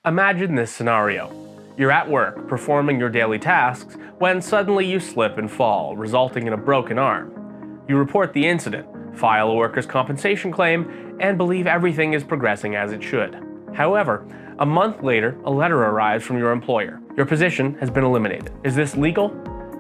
Imagine this scenario. You're at work, performing your daily tasks, when suddenly you slip and fall, resulting in a broken arm. You report the incident, file a workers' compensation claim, and believe everything is progressing as it should. However, a month later, a letter arrives from your employer. Your position has been eliminated. Is this legal?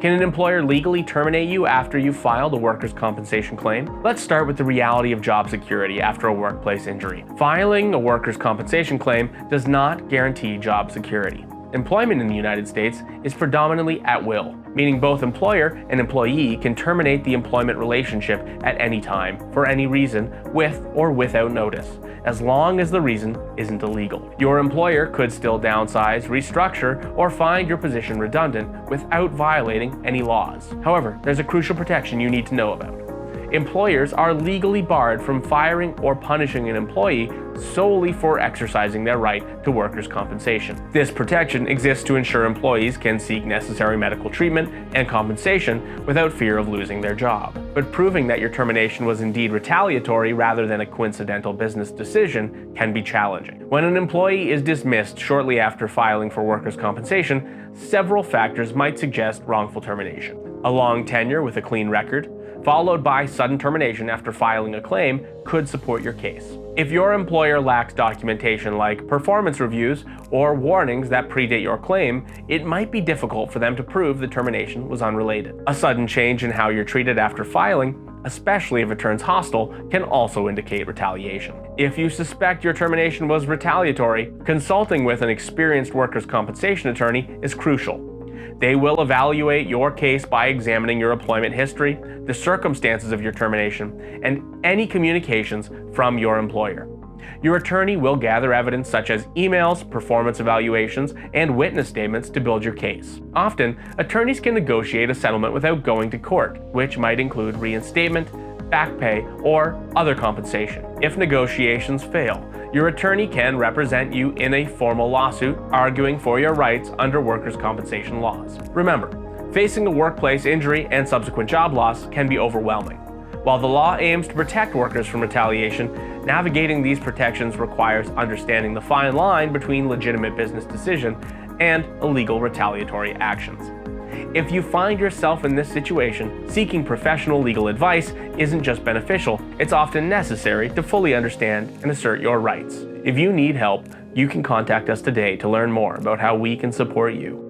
Can an employer legally terminate you after you've filed a workers' compensation claim? Let's start with the reality of job security after a workplace injury. Filing a workers' compensation claim does not guarantee job security. Employment in the United States is predominantly at will, meaning both employer and employee can terminate the employment relationship at any time, for any reason, with or without notice, as long as the reason isn't illegal. Your employer could still downsize, restructure, or find your position redundant without violating any laws. However, there's a crucial protection you need to know about. Employers are legally barred from firing or punishing an employee solely for exercising their right to workers' compensation. This protection exists to ensure employees can seek necessary medical treatment and compensation without fear of losing their job. But proving that your termination was indeed retaliatory rather than a coincidental business decision can be challenging. When an employee is dismissed shortly after filing for workers' compensation, several factors might suggest wrongful termination. A long tenure with a clean record, followed by sudden termination after filing a claim, could support your case. If your employer lacks documentation like performance reviews or warnings that predate your claim, it might be difficult for them to prove the termination was unrelated. A sudden change in how you're treated after filing, especially if it turns hostile, can also indicate retaliation. If you suspect your termination was retaliatory, consulting with an experienced workers' compensation attorney is crucial. They will evaluate your case by examining your employment history, the circumstances of your termination, and any communications from your employer. Your attorney will gather evidence such as emails, performance evaluations, and witness statements to build your case. Often, attorneys can negotiate a settlement without going to court, which might include reinstatement, back pay, or other compensation. If negotiations fail, your attorney can represent you in a formal lawsuit, arguing for your rights under workers' compensation laws. Remember, facing a workplace injury and subsequent job loss can be overwhelming. While the law aims to protect workers from retaliation, navigating these protections requires understanding the fine line between legitimate business decision and illegal retaliatory actions. If you find yourself in this situation, seeking professional legal advice isn't just beneficial, it's often necessary to fully understand and assert your rights. If you need help, you can contact us today to learn more about how we can support you.